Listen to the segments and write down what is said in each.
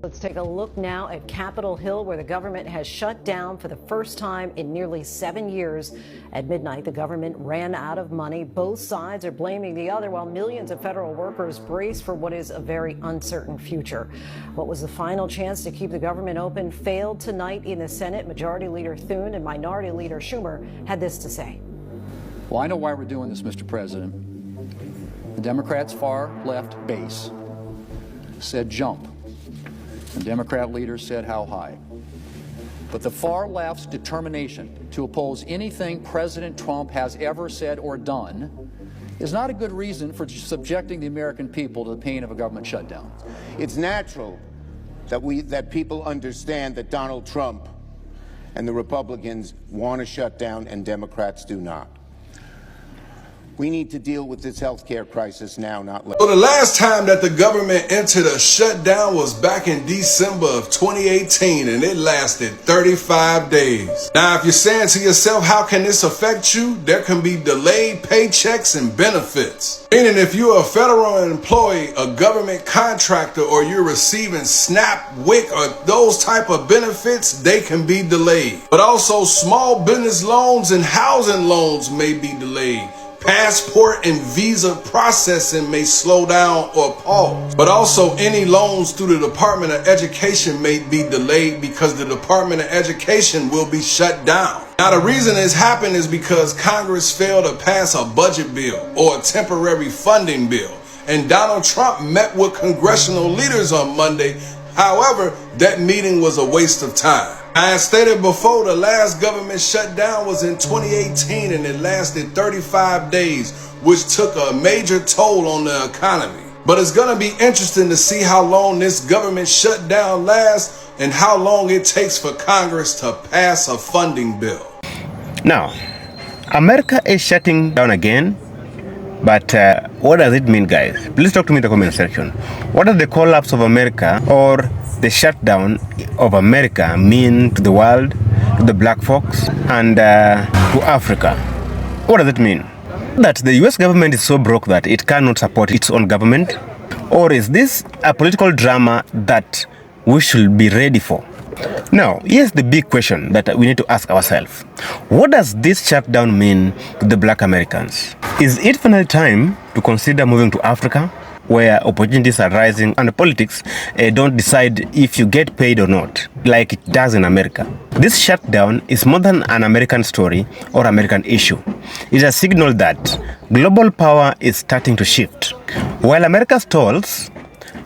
Let's take a look now at Capitol Hill, where the government has shut down for the first time in nearly 7 years. At midnight, the government ran out of money. Both sides are blaming the other, while millions of federal workers brace for what is a very uncertain future. What was the final chance to keep the government open failed tonight in the Senate. Majority Leader Thune and Minority Leader Schumer had this to say. Well, I know why we're doing this, Mr. President. The Democrats' far left base said jump. And Democrat leaders said how high. But the far left's determination to oppose anything President Trump has ever said or done is not a good reason for subjecting the American people to the pain of a government shutdown. It's natural that people understand that Donald Trump and the Republicans want to shut down and Democrats do not. We need to deal with this healthcare crisis now, not later. So the last time that the government entered a shutdown was back in December of 2018, and it lasted 35 days. Now, if you're saying to yourself, how can this affect you? There can be delayed paychecks and benefits. Meaning if you're a federal employee, a government contractor, or you're receiving SNAP, WIC, or those type of benefits, they can be delayed. But also small business loans and housing loans may be delayed. Passport and visa processing may slow down or pause. But also any loans through the Department of Education may be delayed because the Department of Education will be shut down. Now the reason this happened is because Congress failed to pass a budget bill or a temporary funding bill. And Donald Trump met with congressional leaders on Monday. However, that meeting was a waste of time. As stated before, the last government shutdown was in 2018 and it lasted 35 days, which took a major toll on the economy. But it's going to be interesting to see how long this government shutdown lasts and how long it takes for Congress to pass a funding bill. Now, America is shutting down again. But what does it mean, guys? Please talk to me in the comment section. What does the collapse of America or the shutdown of America mean to the world, to the black folks, and to Africa? What does it mean? That the US government is so broke that it cannot support its own government? Or is this a political drama that we should be ready for? Now, here's the big question that we need to ask ourselves. What does this shutdown mean to the black Americans? Is it finally time to consider moving to Africa, where opportunities are rising and politics don't decide if you get paid or not, like it does in America? This shutdown is more than an American story or American issue. It's a signal that global power is starting to shift. While America stalls,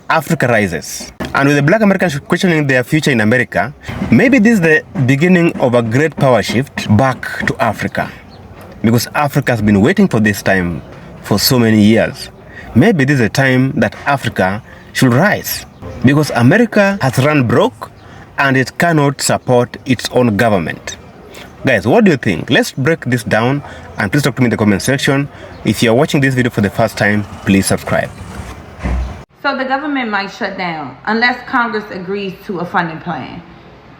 Africa rises. And with the black Americans questioning their future in America, maybe this is the beginning of a great power shift back to Africa. Because Africa has been waiting for this time for so many years. Maybe this is a time that Africa should rise. Because America has run broke and it cannot support its own government. Guys, what do you think? Let's break this down and please talk to me in the comment section. If you're watching this video for the first time, please subscribe. So the government might shut down unless Congress agrees to a funding plan.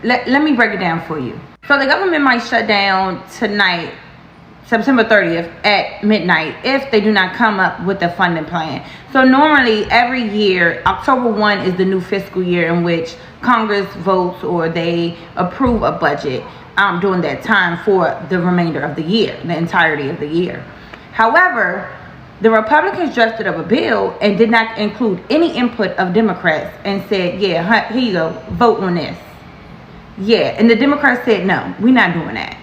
Let me break it down for you. So the government might shut down tonight, September 30th at midnight, if they do not come up with a funding plan. So normally every year, October 1 is the new fiscal year in which Congress votes or they approve a budget during that time for the remainder of the year, the entirety of the year. However, the Republicans drafted up a bill and did not include any input of Democrats and said, yeah, here you go, vote on this. Yeah, and the Democrats said, no, we're not doing that.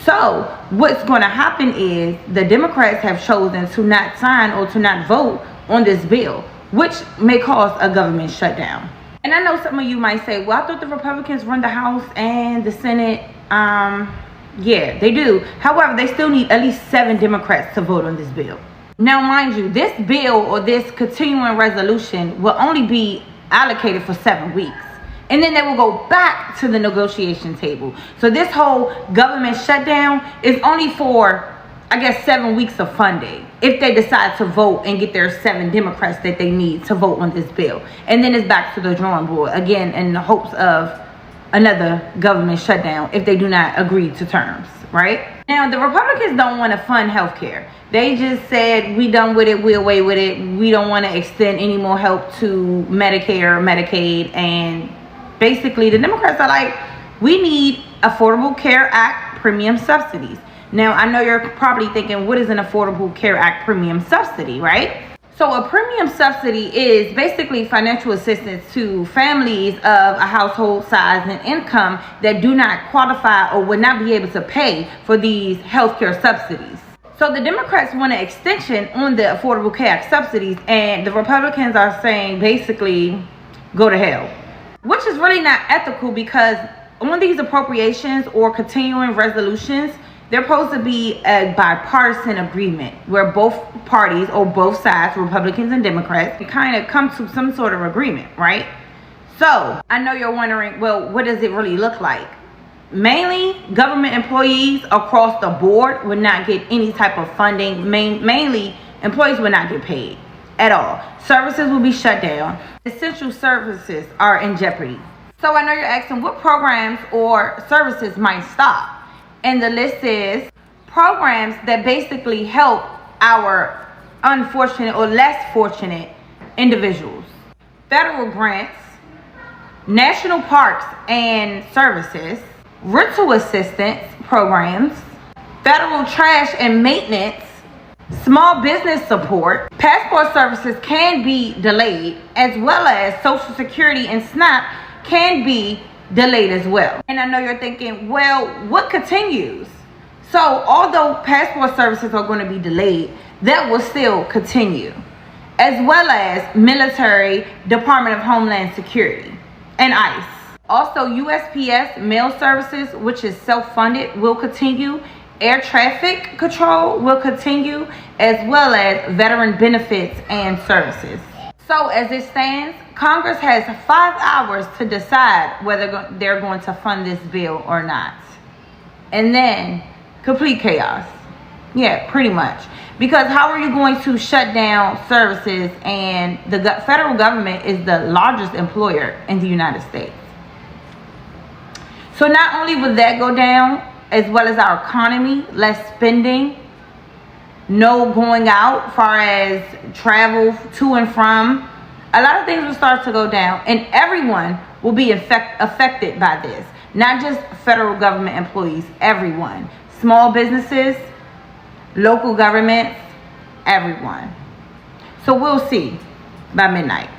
So what's going to happen is the Democrats have chosen to not sign or to not vote on this bill, which may cause a government shutdown. And I know some of you might say, well, I thought the Republicans run the House and the Senate. Yeah, they do. However, they still need at least 7 Democrats to vote on this bill. Now, mind you, this bill or this continuing resolution will only be allocated for 7 weeks. And then they will go back to the negotiation table. So this whole government shutdown is only for, I guess, 7 weeks of funding. If they decide to vote and get their 7 Democrats that they need to vote on this bill. And then it's back to the drawing board again in the hopes of another government shutdown if they do not agree to terms, right? Now, the Republicans don't want to fund health care. They just said, we done with it, we away with it. We don't want to extend any more help to Medicare, Medicaid, and basically the Democrats are like, we need Affordable Care Act premium subsidies. Now, I know you're probably thinking, what is an Affordable Care Act premium subsidy, right? So a premium subsidy is basically financial assistance to families of a household size and income that do not qualify or would not be able to pay for these healthcare subsidies. So the Democrats want an extension on the Affordable Care Act subsidies, and the Republicans are saying basically go to hell, which is really not ethical, because on these appropriations or continuing resolutions, they're supposed to be a bipartisan agreement where both parties or both sides, Republicans and Democrats, can kind of come to some sort of agreement, right? So I know you're wondering, well, what does it really look like? Mainly, government employees across the board would not get any type of funding. Mainly, employees would not get paid at all. Services will be shut down. Essential services are in jeopardy. So I know you're asking what programs or services might stop. And the list is programs that basically help our unfortunate or less fortunate individuals. Federal grants, national parks and services, rental assistance programs, federal trash and maintenance, small business support. Passport services can be delayed, as well as Social Security and SNAP can be delayed as well. And I know you're thinking, well, what continues? So although passport services are going to be delayed, that will still continue, as well as military, Department of Homeland Security, and ICE. Also, USPS mail services, which is self-funded, will continue. Air traffic control will continue, as well as veteran benefits and services. So as it stands, Congress has 5 hours to decide whether they're going to fund this bill or not. And then complete chaos. Yeah, pretty much. Because how are you going to shut down services, and the federal government is the largest employer in the United States? So not only will that go down, as well as our economy, less spending, no going out far as travel to and from, a lot of things will start to go down, and everyone will be affected by this. Not just federal government employees, everyone. Small businesses, local governments, everyone. So we'll see by midnight.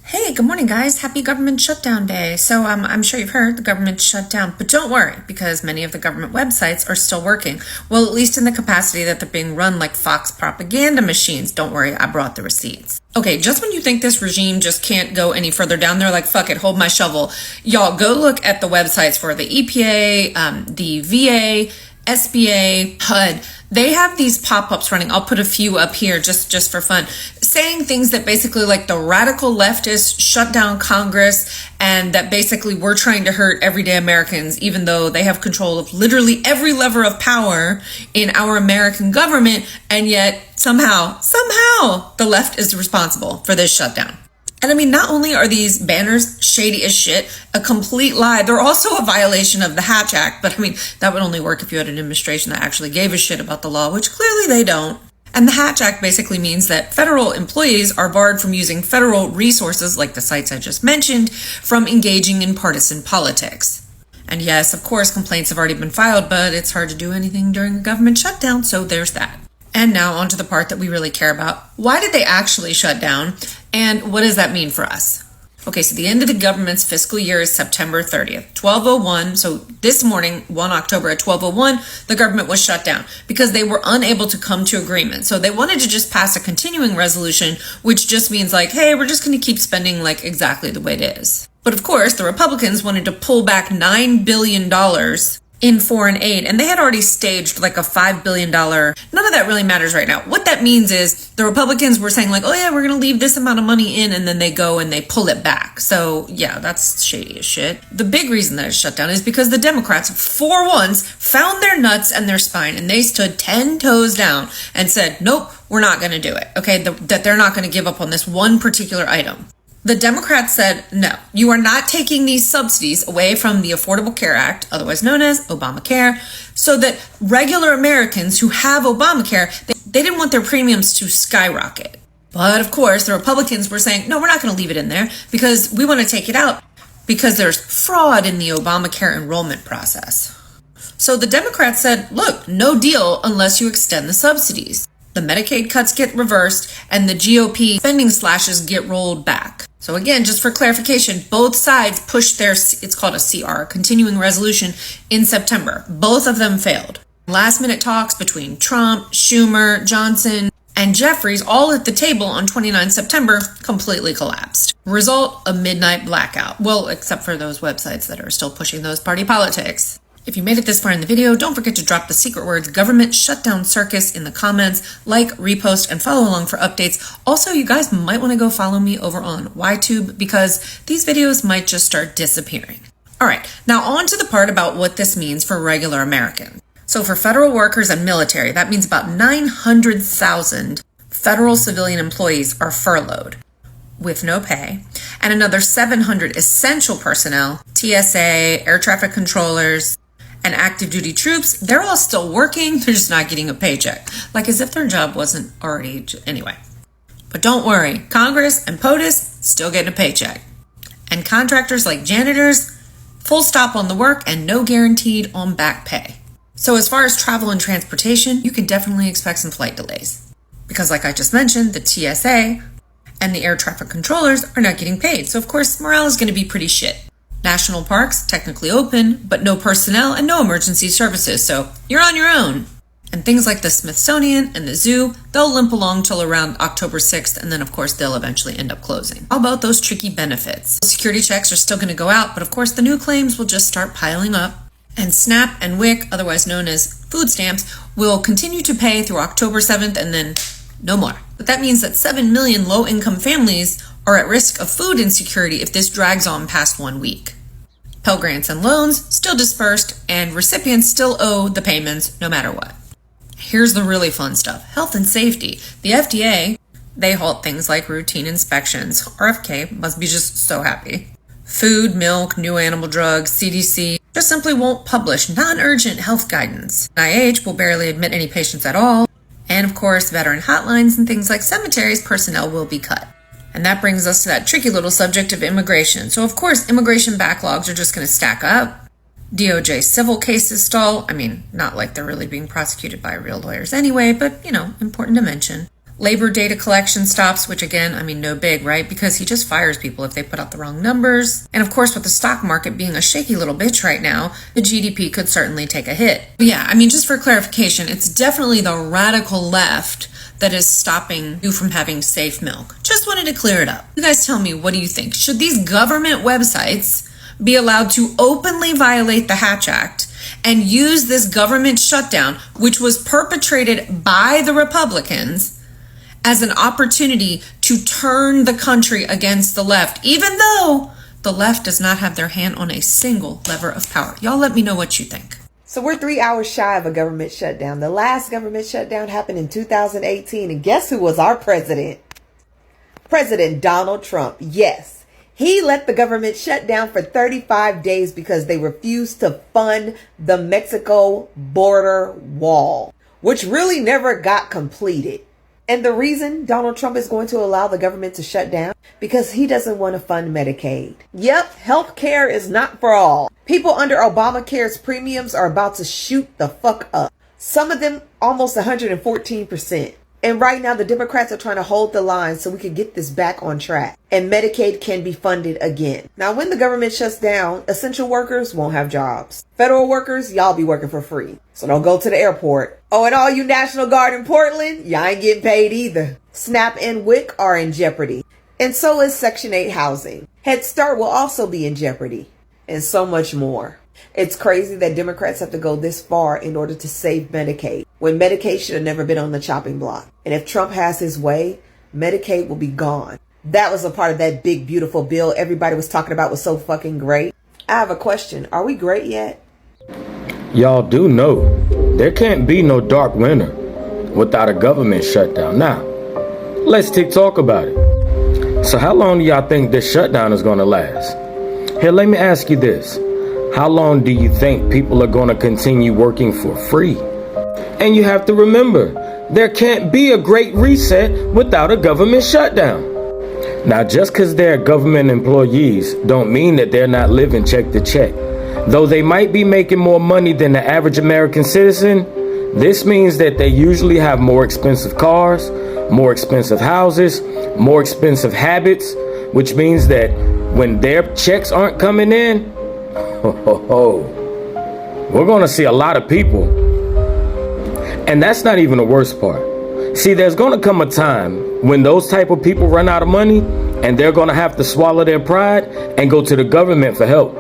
Hey, good morning, guys. Happy government shutdown day. So I'm sure you've heard the government shut down, but don't worry, because many of the government websites are still working. Well, at least in the capacity that they're being run like Fox propaganda machines. Don't worry, I brought the receipts. Okay, just when you think this regime just can't go any further down, they're like, fuck it, hold my shovel. Y'all, go look at the websites for the EPA, the VA, SBA, HUD. They have these pop-ups running. I'll put a few up here just for fun, saying things that basically like the radical leftists shut down Congress, and that basically we're trying to hurt everyday Americans, even though they have control of literally every lever of power in our American government, and yet somehow the left is responsible for this shutdown. And I mean, not only are these banners shady as shit, a complete lie, they're also a violation of the Hatch Act. But I mean, that would only work if you had an administration that actually gave a shit about the law, which clearly they don't. And the Hatch Act basically means that federal employees are barred from using federal resources, like the sites I just mentioned, from engaging in partisan politics. And yes, of course, complaints have already been filed, but it's hard to do anything during a government shutdown, so there's that. And now on to the part that we really care about. Why did they actually shut down? And what does that mean for us? Okay, so the end of the government's fiscal year is September 30th, 12:01. So this morning, 1 October at 12:01, the government was shut down because they were unable to come to agreement. So they wanted to just pass a continuing resolution, which just means like, hey, we're just going to keep spending like exactly the way it is. But of course, the Republicans wanted to pull back $9 billion in foreign aid, and they had already staged like a $5 billion. None of that really matters right now. What that means is the Republicans were saying like, oh yeah, we're going to leave this amount of money in, and then they go and they pull it back. So yeah, that's shady as shit. The big reason that it's shut down is because the Democrats, for once, found their nuts and their spine, and they stood 10 toes down and said, nope, we're not going to do it. Okay, that they're not going to give up on this one particular item. The Democrats said, no, you are not taking these subsidies away from the Affordable Care Act, otherwise known as Obamacare, so that regular Americans who have Obamacare, they didn't want their premiums to skyrocket. But of course, the Republicans were saying, no, we're not going to leave it in there because we want to take it out because there's fraud in the Obamacare enrollment process. So the Democrats said, look, no deal unless you extend the subsidies. The Medicaid cuts get reversed and the GOP spending slashes get rolled back. So again, just for clarification, both sides pushed their, it's called a CR, continuing resolution, in September. Both of them failed. Last minute talks between Trump, Schumer, Johnson, and Jeffries, all at the table on 29 September, completely collapsed. Result, a midnight blackout. Well, except for those websites that are still pushing those party politics. If you made it this far in the video, don't forget to drop the secret words government shutdown circus in the comments, like, repost, and follow along for updates. Also, you guys might want to go follow me over on YTube because these videos might just start disappearing. All right, now on to the part about what this means for regular Americans. So for federal workers and military, that means about 900,000 federal civilian employees are furloughed with no pay, and another 700 essential personnel, TSA, air traffic controllers, and active duty troops, they're all still working, they're just not getting a paycheck. Like as if their job wasn't already, anyway. But don't worry, Congress and POTUS still getting a paycheck. And contractors like janitors, full stop on the work and no guaranteed on back pay. So as far as travel and transportation, you can definitely expect some flight delays. Because like I just mentioned, the TSA and the air traffic controllers are not getting paid. So of course, morale is going to be pretty shit. National parks technically open, but no personnel and no emergency services. So you're on your own. And things like the Smithsonian and the zoo, they'll limp along till around October 6th. And then of course, they'll eventually end up closing. How about those tricky benefits? Security checks are still going to go out, but of course the new claims will just start piling up. And SNAP and WIC, otherwise known as food stamps, will continue to pay through October 7th and then no more. But that means that 7 million low-income families are at risk of food insecurity if this drags on past 1 week. Pell Grants and loans still dispersed, and recipients still owe the payments no matter what. Here's the really fun stuff. Health and safety. The FDA, they halt things like routine inspections. RFK must be just so happy. Food, milk, new animal drugs, CDC just simply won't publish non-urgent health guidance. NIH will barely admit any patients at all. And of course, veteran hotlines and things like cemeteries personnel will be cut. And that brings us to that tricky little subject of immigration. So of course, immigration backlogs are just going to stack up. DOJ civil cases stall. I mean, not like they're really being prosecuted by real lawyers anyway, but you know, important to mention. Labor data collection stops, which again, I mean, no big, right? Because he just fires people if they put out the wrong numbers. And of course, with the stock market being a shaky little bitch right now, the GDP could certainly take a hit. But yeah, I mean, just for clarification, it's definitely the radical left that is stopping you from having safe milk. Just wanted to clear it up. You guys tell me, what do you think? Should these government websites be allowed to openly violate the Hatch Act and use this government shutdown, which was perpetrated by the Republicans, as an opportunity to turn the country against the left, even though the left does not have their hand on a single lever of power? Y'all let me know what you think. So we're 3 hours shy of a government shutdown. The last government shutdown happened in 2018. And guess who was our president? President Donald Trump. Yes, he let the government shut down for 35 days because they refused to fund the Mexico border wall, which really never got completed. And the reason Donald Trump is going to allow the government to shut down, because he doesn't want to fund Medicaid. Yep, health care is not for all. People under Obamacare's premiums are about to shoot the fuck up. Some of them almost 114%. And right now the Democrats are trying to hold the line so we can get this back on track. And Medicaid can be funded again. Now, when the government shuts down, essential workers won't have jobs. Federal workers, y'all be working for free. So don't go to the airport. Oh, and all you National Guard in Portland, y'all ain't getting paid either. SNAP and WIC are in jeopardy. And so is Section 8 housing. Head Start will also be in jeopardy. And so much more. It's crazy that Democrats have to go this far in order to save Medicaid, when Medicaid should have never been on the chopping block. And if Trump has his way, Medicaid will be gone. That was a part of that big, beautiful bill everybody was talking about was so fucking great. I have a question. Are we great yet? Y'all do know there can't be no dark winter without a government shutdown. Now, let's talk about it. So how long do y'all think this shutdown is going to last? Here, let me ask you this. How long do you think people are going to continue working for free? And you have to remember, there can't be a great reset without a government shutdown. Now, just because they're government employees don't mean that they're not living check to check. Though they might be making more money than the average American citizen, this means that they usually have more expensive cars, more expensive houses, more expensive habits, which means that when their checks aren't coming in, we're going to see a lot of people. And that's not even the worst part. See, there's going to come a time when those type of people run out of money and they're going to have to swallow their pride and go to the government for help.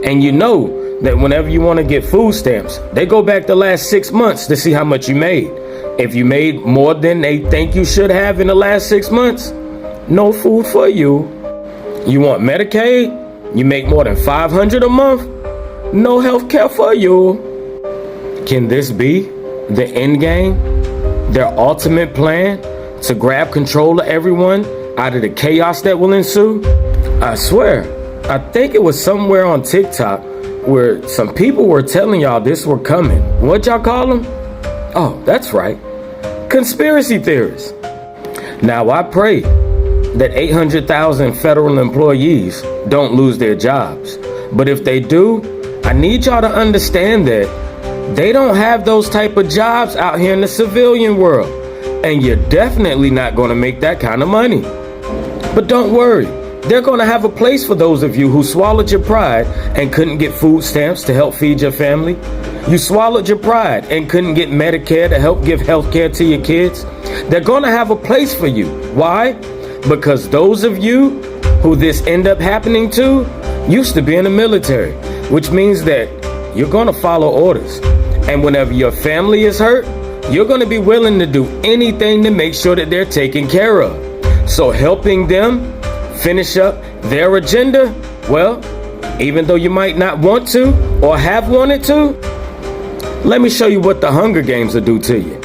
And you know that whenever you want to get food stamps, they go back the last 6 months to see how much you made. If you made more than they think you should have in the last 6 months, no food for you. You want Medicaid? You make more than $500 a month? No health care for you. Can this be the end game? Their ultimate plan to grab control of everyone out of the chaos that will ensue? I swear, I think it was somewhere on TikTok where some people were telling y'all this were coming. What y'all call them? Oh, that's right. Conspiracy theorists. Now, I pray that 800,000 federal employees don't lose their jobs. But if they do, I need y'all to understand that they don't have those type of jobs out here in the civilian world. And you're definitely not going to make that kind of money. But don't worry. They're going to have a place for those of you who swallowed your pride and couldn't get food stamps to help feed your family. You swallowed your pride and couldn't get Medicare to help give health care to your kids. They're going to have a place for you. Why? Because those of you who this end up happening to used to be in the military, which means that you're going to follow orders. And whenever your family is hurt, you're going to be willing to do anything to make sure that they're taken care of. So helping them finish up their agenda, well, even though you might not want to or have wanted to, let me show you what the Hunger Games will do to you.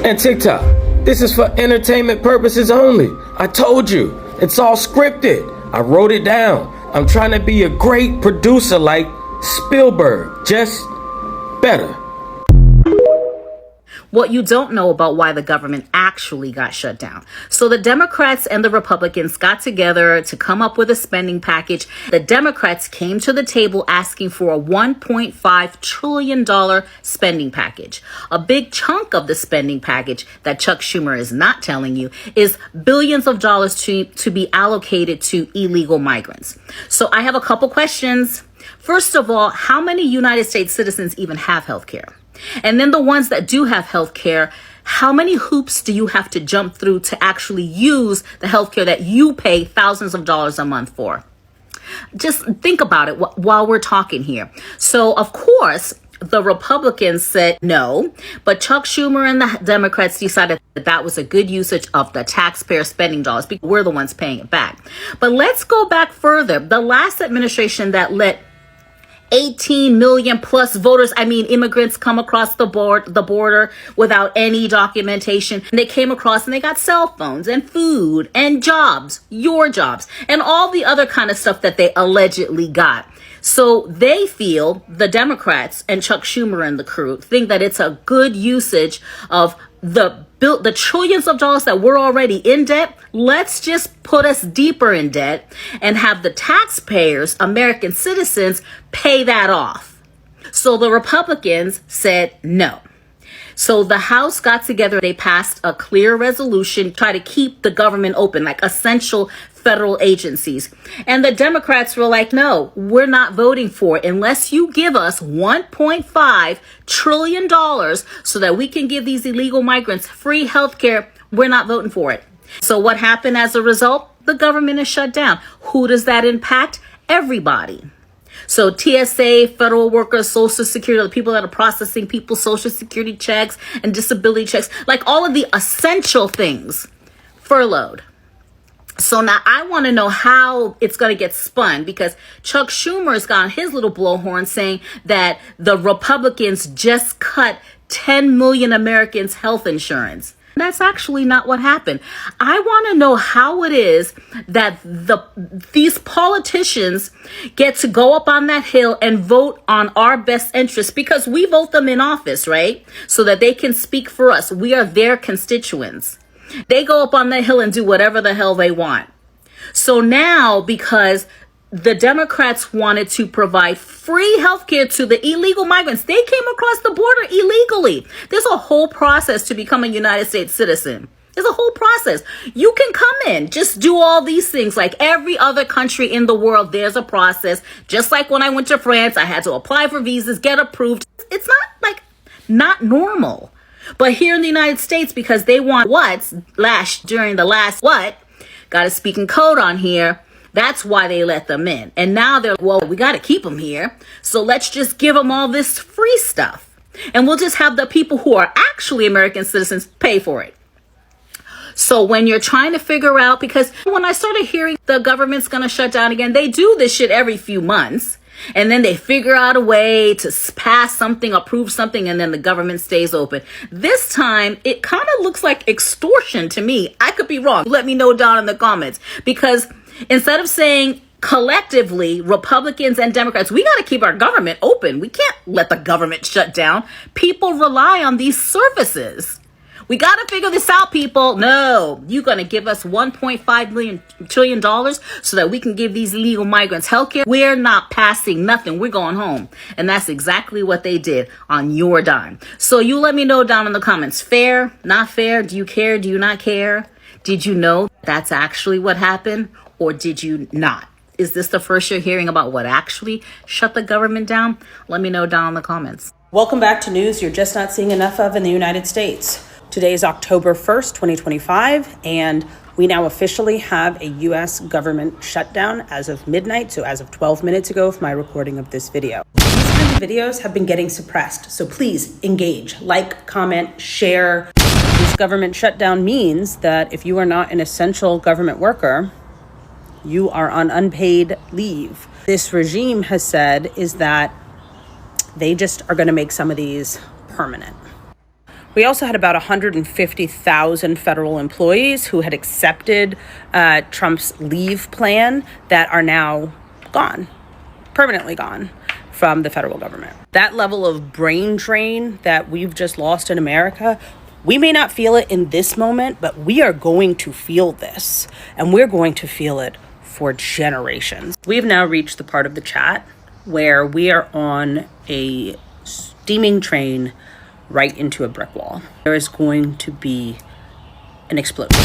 And TikTok, this is for entertainment purposes only. I told you, it's all scripted. I wrote it down. I'm trying to be a great producer like Spielberg, just better. What you don't know about why the government actually got shut down. So the Democrats and the Republicans got together to come up with a spending package. The Democrats came to the table asking for a $1.5 trillion spending package. A big chunk of the spending package that Chuck Schumer is not telling you is billions of dollars to be allocated to illegal migrants. So I have a couple questions. First of all, how many United States citizens even have health care? And then the ones that do have health care, how many hoops do you have to jump through to actually use the health care that you pay thousands of dollars a month for? Just think about it while we're talking here. So, of course, the Republicans said no, but Chuck Schumer and the Democrats decided that that was a good usage of the taxpayer spending dollars because we're the ones paying it back. But let's go back further. The last administration that let 18 million plus voters, immigrants come across the border without any documentation. And they came across and they got cell phones and food and jobs, your jobs, and all the other kind of stuff that they allegedly got. So they feel, the Democrats and Chuck Schumer and the crew think that it's a good usage of the trillions of dollars that we're already in debt. Let's just put us deeper in debt and have the taxpayers, American citizens, pay that off. So the Republicans said no. So the House got together. They passed a clear resolution, try to keep the government open, like essential federal agencies. And the Democrats were like, no, we're not voting for it unless you give us $1.5 trillion so that we can give these illegal migrants free health care. We're not voting for it. So what happened as a result? The government is shut down. Who does that impact? Everybody. So TSA, federal workers, Social Security, the people that are processing people's Social Security checks and disability checks, like all of the essential things, furloughed. So now I want to know how it's going to get spun, because Chuck Schumer's got his little blowhorn saying that the Republicans just cut 10 million Americans' health insurance. That's actually not what happened. I want to know how it is that these politicians get to go up on that hill and vote on our best interests, because we vote them in office, right? So that they can speak for us. We are their constituents. They go up on that hill and do whatever the hell they want. So now, because the Democrats wanted to provide free healthcare to the illegal migrants, they came across the border illegally. There's a whole process to become a United States citizen. There's a whole process. You can come in, just do all these things like every other country in the world. There's a process. Just like when I went to France, I had to apply for visas, get approved. It's not normal. But here in the United States, because they want during the last got to speak in code on here. That's why they let them in. And now they're, well, we got to keep them here. So let's just give them all this free stuff. And we'll just have the people who are actually American citizens pay for it. So when you're trying to figure out, because when I started hearing the government's going to shut down again, they do this shit every few months. And then they figure out a way to pass something, approve something, and then the government stays open. This time, it kind of looks like extortion to me. I could be wrong. Let me know down in the comments. Because instead of saying collectively, Republicans and Democrats, we got to keep our government open. We can't let the government shut down. People rely on these services. We got to figure this out, people. No, you're going to give us $1.5 trillion so that we can give these illegal migrants healthcare. We're not passing nothing. We're going home. And that's exactly what they did on your dime. So you let me know down in the comments. Fair? Not fair? Do you care? Do you not care? Did you know that's actually what happened? Or did you not? Is this the first you're hearing about what actually shut the government down? Let me know down in the comments. Welcome back to news you're just not seeing enough of in the United States. Today is October 1st, 2025, and we now officially have a U.S. government shutdown as of midnight, so as of 12 minutes ago of my recording of this video. These kinds of videos have been getting suppressed, so please engage, like, comment, share. This government shutdown means that if you are not an essential government worker, you are on unpaid leave. This regime has said is that they just are going to make some of these permanent. We also had about 150,000 federal employees who had accepted Trump's leave plan that are now gone, permanently gone from the federal government. That level of brain drain that we've just lost in America, we may not feel it in this moment, but we are going to feel this, and we're going to feel it for generations. We've now reached the part of the chat where we are on a steaming train right into a brick wall. There is going to be an explosion.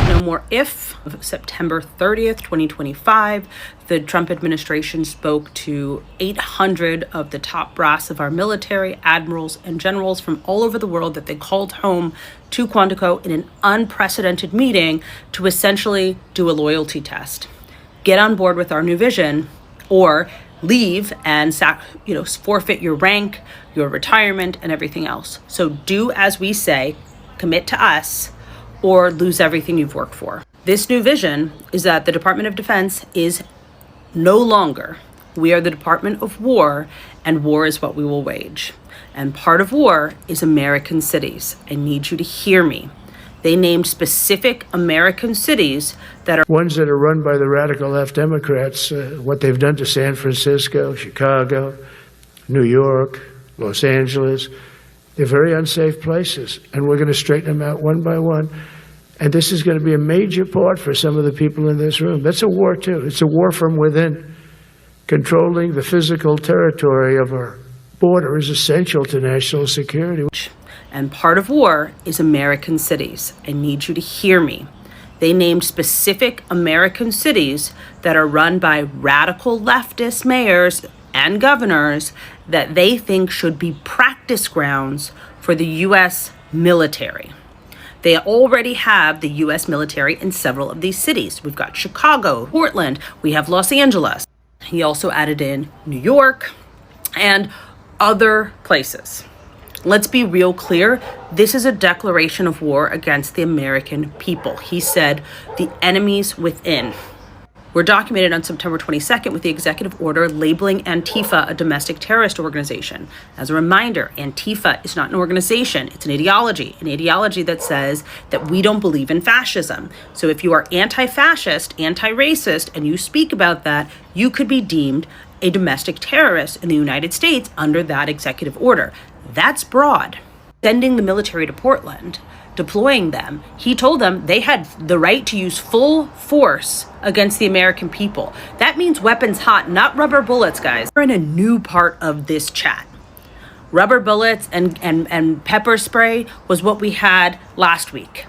No more if. September 30th, 2025, the Trump administration spoke to 800 of the top brass of our military, admirals, and generals from all over the world that they called home to Quantico in an unprecedented meeting to essentially do a loyalty test. Get on board with our new vision, or leave and forfeit your rank, your retirement, and everything else. So do as we say, commit to us, or lose everything you've worked for. This new vision is that the Department of Defense is no longer. We are the Department of War, and war is what we will wage. And part of war is American cities. I need you to hear me. They named specific American cities that are ones that are run by the radical left Democrats, what they've done to San Francisco, Chicago, New York, Los Angeles. They're very unsafe places, and we're going to straighten them out one by one. And this is going to be a major part for some of the people in this room. That's a war, too. It's a war from within. Controlling the physical territory of our border is essential to national security. And part of war is American cities. I need you to hear me. They named specific American cities that are run by radical leftist mayors and governors that they think should be practice grounds for the U.S. military. They already have the U.S. military in several of these cities. We've got Chicago, Portland, we have Los Angeles. He also added in New York and other places. Let's be real clear. This is a declaration of war against the American people. He said the enemies within. were documented on September 22nd with the executive order labeling Antifa a domestic terrorist organization. As a reminder, Antifa is not an organization, it's an ideology that says that we don't believe in fascism. So if you are anti-fascist, anti-racist, and you speak about that, you could be deemed a domestic terrorist in the United States under that executive order. That's broad. Sending the military to Portland, deploying them, he told them they had the right to use full force against the American people. That means weapons hot, not rubber bullets, guys. We're in a new part of this chat. Rubber bullets and pepper spray was what we had last week.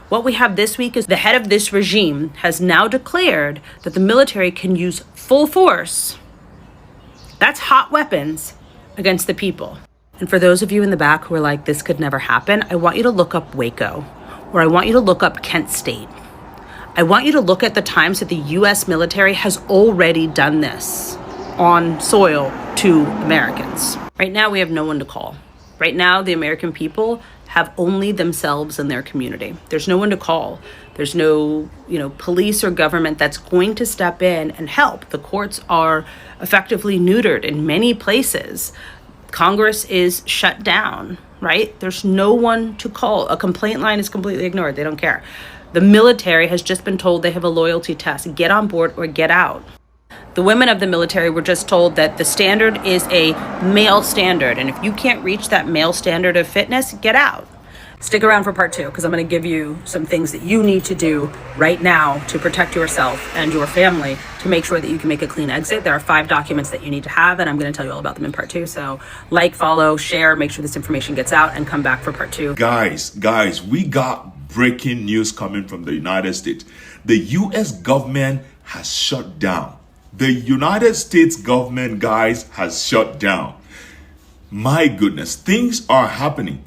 What we have this week is the head of this regime has now declared that the military can use full force. That's hot weapons against the people. And for those of you in the back who are like, this could never happen, I want you to look up Waco, or I want you to look up Kent State. I want you to look at the times that the U.S. military has already done this on soil to Americans. Right now, we have no one to call. Right now, the American people have only themselves and their community. There's no one to call. There's no, police or government that's going to step in and help. The courts are effectively neutered in many places. Congress is shut down, right? There's no one to call. A complaint line is completely ignored. They don't care. The military has just been told they have a loyalty test. Get on board or get out. The women of the military were just told that the standard is a male standard. And if you can't reach that male standard of fitness, get out. Stick around for part 2, because I'm going to give you some things that you need to do right now to protect yourself and your family to make sure that you can make a clean exit. There are 5 documents that you need to have, and I'm going to tell you all about them in part 2. So like, follow, share, make sure this information gets out, and come back for part 2. Guys, we got breaking news coming from the United States. The U.S. government has shut down. The United States government, guys, has shut down. My goodness, things are happening.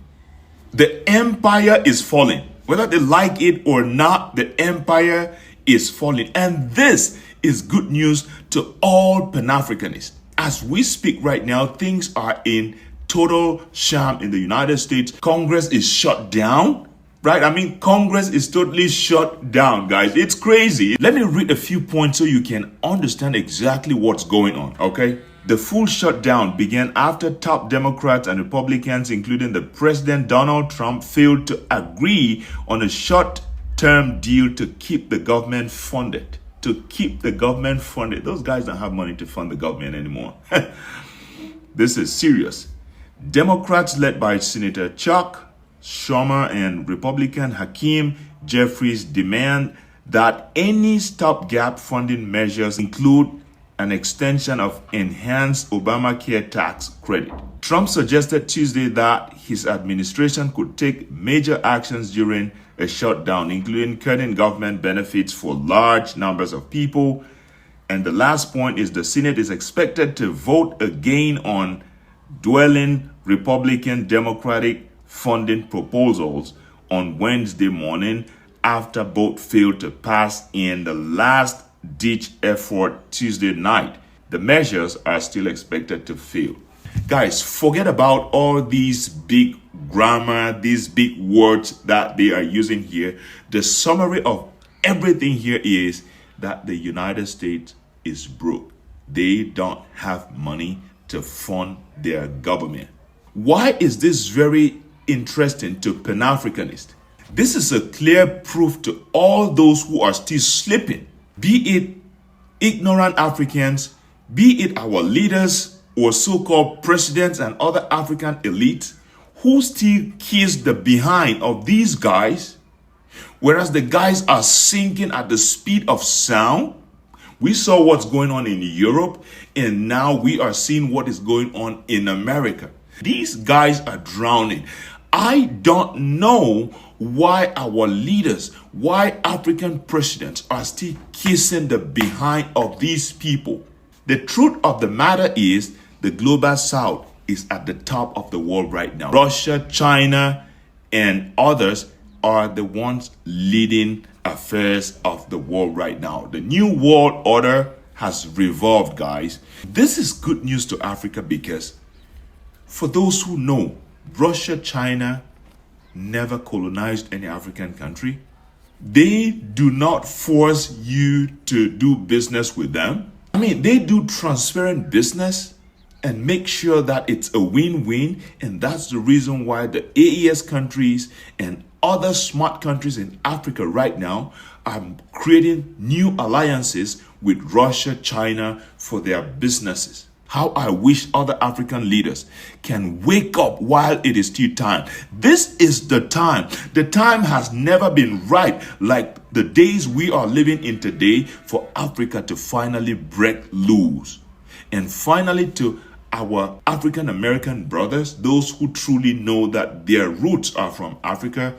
The empire is falling. Whether they like it or not, the empire is falling. And this is good news to all Pan-Africanists. As we speak right now, things are in total sham in the United States. Congress is shut down, right? Congress is totally shut down, guys. It's crazy. Let me read a few points so you can understand exactly what's going on, okay? The full shutdown began after top Democrats and Republicans, including the President Donald Trump, failed to agree on a short-term deal to keep the government funded. Those guys don't have money to fund the government anymore. This is serious. Democrats led by Senator Chuck Schumer and Republican Hakeem Jeffries demand that any stopgap funding measures include an extension of enhanced Obamacare tax credit. Trump suggested Tuesday that his administration could take major actions during a shutdown, including cutting government benefits for large numbers of people. And the last point is the Senate is expected to vote again on dueling Republican Democratic funding proposals on Wednesday morning after both failed to pass in the last-ditch effort Tuesday night. The measures are still expected to fail. Guys, forget about all these big grammar, these big words that they are using here. The summary of everything here is that the United States is broke. They don't have money to fund their government. Why is this very interesting to Pan-Africanists? This is a clear proof to all those who are still sleeping, be it ignorant Africans, be it our leaders or so-called presidents and other African elites who still kiss the behind of these guys, whereas the guys are sinking at the speed of sound. We saw what's going on in Europe, and now we are seeing what is going on in America. These guys are drowning. I don't know why our leaders, why African presidents are still kissing the behind of these people. The truth of the matter is the global south is at the top of the world right now. Russia, China, and others are the ones leading affairs of the world right now. The new world order has revolved, guys. This is good news to Africa because for those who know, Russia, China never colonized any African country. They do not force you to do business with them. I mean, they do transparent business and make sure that it's a win-win. And that's the reason why the AES countries and other smart countries in Africa right now are creating new alliances with Russia, China for their businesses. How I wish other African leaders can wake up while it is still time. This is the time. The time has never been right like the days we are living in today for Africa to finally break loose. And finally, to our African American brothers, those who truly know that their roots are from Africa,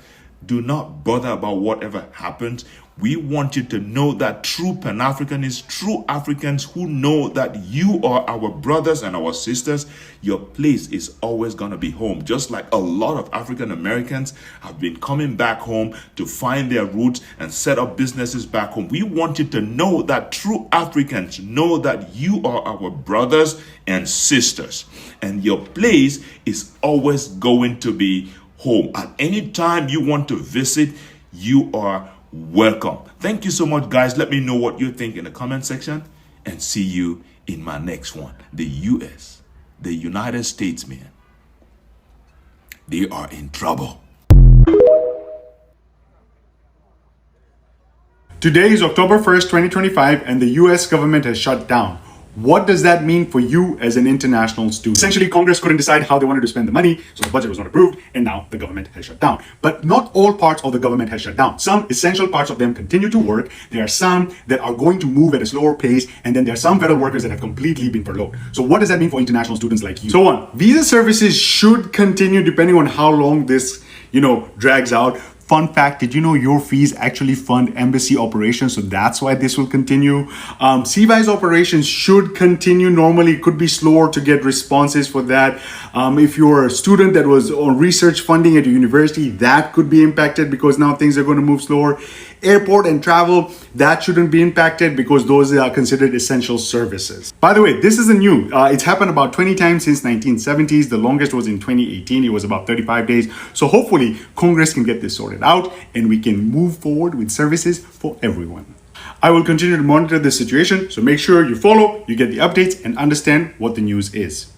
do not bother about whatever happens. We want you to know that true Pan-Africanists, true Africans who know that you are our brothers and our sisters, your place is always going to be home. Just like a lot of African Americans have been coming back home to find their roots and set up businesses back home. We want you to know that true Africans know that you are our brothers and sisters. And your place is always going to be home. At any time you want to visit, you are welcome. Thank you so much, guys. Let me know what you think in the comment section, and see you in my next one. The US, the United States, man, they are in trouble. Today is October 1st, 2025, and the US government has shut down. What does that mean for you as an international student? Essentially, Congress couldn't decide how they wanted to spend the money, so the budget was not approved, and now the government has shut down. But not all parts of the government has shut down. Some essential parts of them continue to work. There are some that are going to move at a slower pace, and then there are some federal workers that have completely been furloughed. So what does that mean for international students like you? So on, visa services should continue depending on how long this, drags out. Fun fact, did you know your fees actually fund embassy operations? So that's why this will continue. CVIS operations should continue normally. It could be slower to get responses for that. If you're a student that was on research funding at your university, that could be impacted because now things are going to move slower. Airport and travel, that shouldn't be impacted because those are considered essential services. By the way, this isn't new. It's happened about 20 times since 1970s. The longest was in 2018. It was about 35 days. So hopefully Congress can get this sorted out and we can move forward with services for everyone. I will continue to monitor this situation, so make sure you follow, you get the updates, and understand what the news is.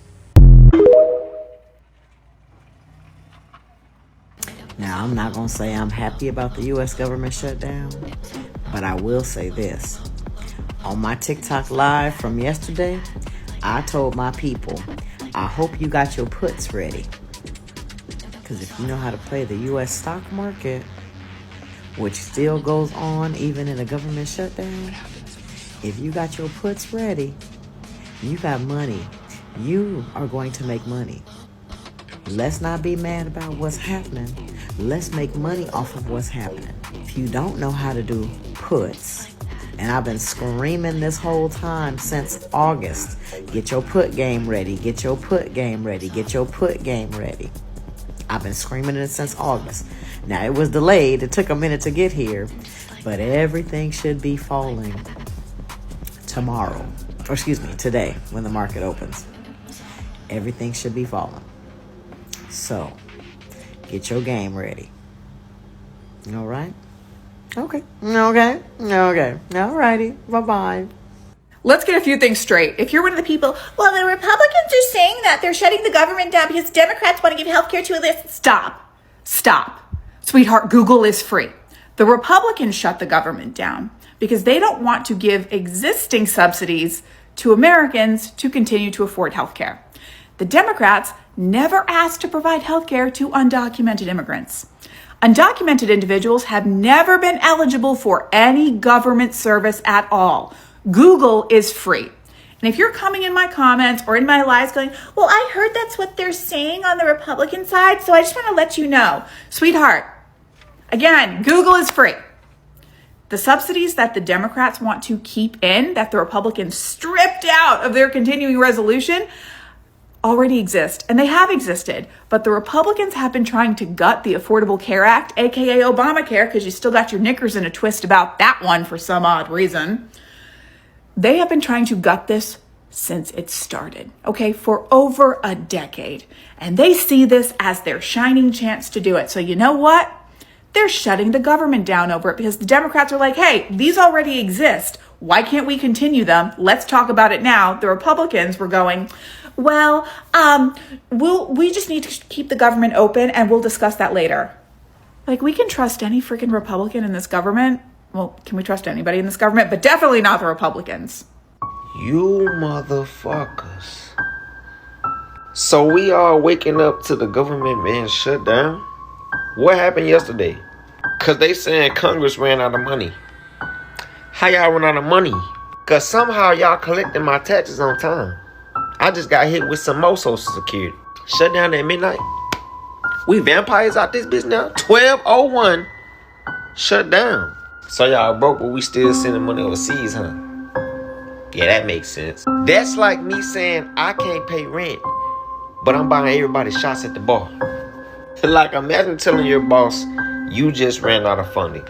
Now, I'm not going to say I'm happy about the U.S. government shutdown, but I will say this. On my TikTok live from yesterday, I told my people, I hope you got your puts ready. Because if you know how to play the U.S. stock market, which still goes on even in a government shutdown, if you got your puts ready, you got money. You are going to make money. Let's not be mad about what's happening. Let's make money off of what's happening. If you don't know how to do puts, and I've been screaming this whole time since August, get your put game ready, get your put game ready, get your put game ready. I've been screaming it since August. Now, it was delayed. It took a minute to get here, but everything should be falling tomorrow. Or excuse me, today when the market opens. Everything should be falling. So, get your game ready. All right? Okay. All righty. Bye-bye. Let's get a few things straight. If you're one of the people, well, the Republicans are saying that they're shutting the government down because Democrats want to give health care to a list. Stop. Sweetheart, Google is free. The Republicans shut the government down because they don't want to give existing subsidies to Americans to continue to afford health care. The Democrats never asked to provide health care to undocumented immigrants. Undocumented individuals have never been eligible for any government service at all. Google is free. And if you're coming in my comments or in my lives going, well, I heard that's what they're saying on the Republican side, so I just want to let you know, sweetheart, again, Google is free. The subsidies that the Democrats want to keep in, that the Republicans stripped out of their continuing resolution, already exist, and they have existed, but the Republicans have been trying to gut the Affordable Care Act, aka Obamacare, because you still got your knickers in a twist about that one for some odd reason. They have been trying to gut this since it started, okay, for over a decade, and they see this as their shining chance to do it. So you know what? They're shutting the government down over it because the Democrats are like, hey, these already exist. Why can't we continue them? Let's talk about it now. The Republicans were going, well, we just need to keep the government open and we'll discuss that later. Like, we can trust any freaking Republican in this government. Well, can we trust anybody in this government? But definitely not the Republicans. You motherfuckers. So we are waking up to the government being shut down? What happened yesterday? Cause they saying Congress ran out of money. How y'all run out of money? Cause somehow y'all collecting my taxes on time. I just got hit with some more Social Security. Shut down at midnight. We vampires out this bitch now? 12:01. Shut down. So y'all broke, but we still sending money overseas, huh? Yeah, that makes sense. That's like me saying I can't pay rent, but I'm buying everybody shots at the bar. Like, imagine telling your boss you just ran out of funding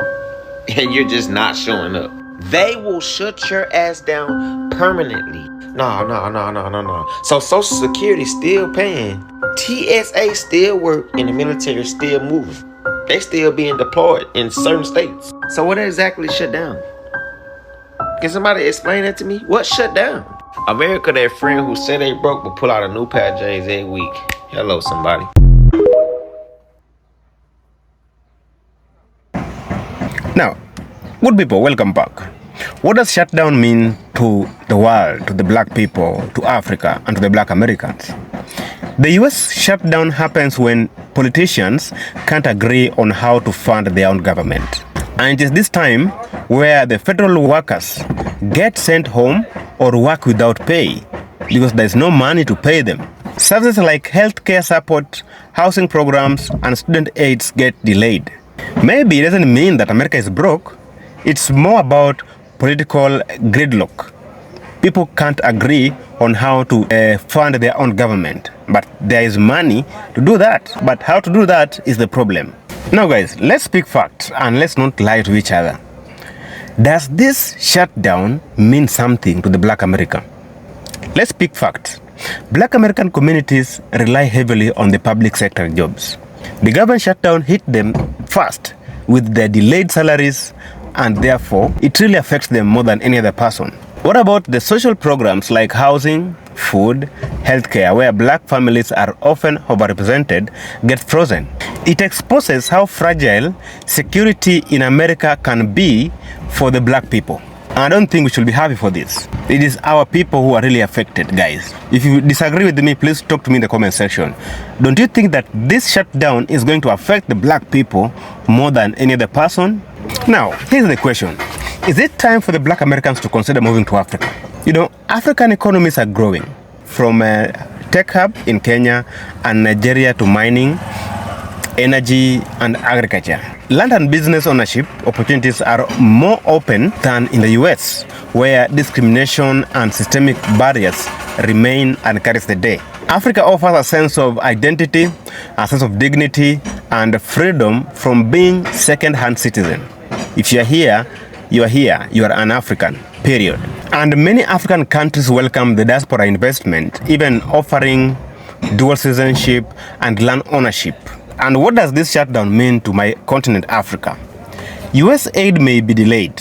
and you're just not showing up. They will shut your ass down permanently. No. So Social Security still paying. TSA still work and the military still moving. They still being deployed in certain states. So what exactly shut down? Can somebody explain that to me? What shut down? America, that friend who said they broke but pull out a new pair of J's every week. Hello, somebody. Now, good people, welcome back. What does shutdown mean to the world, to the black people, to Africa, and to the black Americans? The US shutdown happens when politicians can't agree on how to fund their own government. And it is this time where the federal workers get sent home or work without pay because there is no money to pay them. Services like healthcare support, housing programs, and student aids get delayed. Maybe it doesn't mean that America is broke. It's more about political gridlock. People can't agree on how to fund their own government, but there is money to do that. But how to do that is the problem. Now guys, let's speak facts and let's not lie to each other. Does this shutdown mean something to the black America? Let's speak facts. Black American communities rely heavily on the public sector jobs. The government shutdown hit them first with their delayed salaries, and therefore it really affects them more than any other person. What about the social programs like housing, food, healthcare, where black families are often overrepresented, get frozen? It exposes how fragile security in America can be for the black people. And I don't think we should be happy for this. It is our people who are really affected, guys. If you disagree with me, please talk to me in the comment section. Don't you think that this shutdown is going to affect the black people more than any other person? Now, here's the question. Is it time for the black Americans to consider moving to Africa? You know, African economies are growing, from a tech hub in Kenya and Nigeria to mining, energy, and agriculture. Land and business ownership opportunities are more open than in the US, where discrimination and systemic barriers remain and carries the day. Africa offers a sense of identity, a sense of dignity, and freedom from being second-hand citizen. If you are here, you are an African, period. And many African countries welcome the diaspora investment, even offering dual citizenship and land ownership. And what does this shutdown mean to my continent, Africa? US aid may be delayed,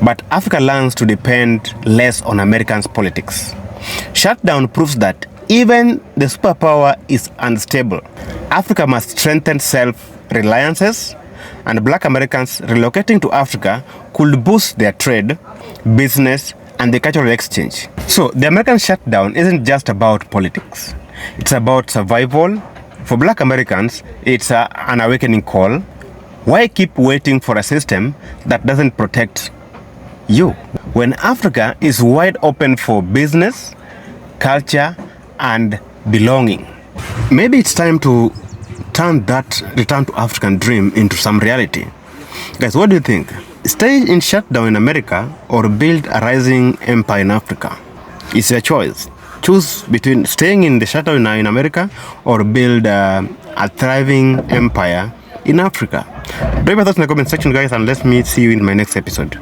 but Africa learns to depend less on Americans' politics. Shutdown proves that even the superpower is unstable. Africa must strengthen self-reliances, and black Americans relocating to Africa could boost their trade, business, and the cultural exchange. So the American shutdown isn't just about politics. It's about survival. For black Americans, it's an awakening call. Why keep waiting for a system that doesn't protect you, when Africa is wide open for business, culture, and belonging? Maybe it's time to turn that return to African dream into some reality. Guys, what do you think? Stay in shutdown in America or build a rising empire in Africa? It's your choice. Choose between staying in the shutdown in America or build a thriving empire in Africa. Drop your thoughts in the comment section, guys, and let me see you in my next episode.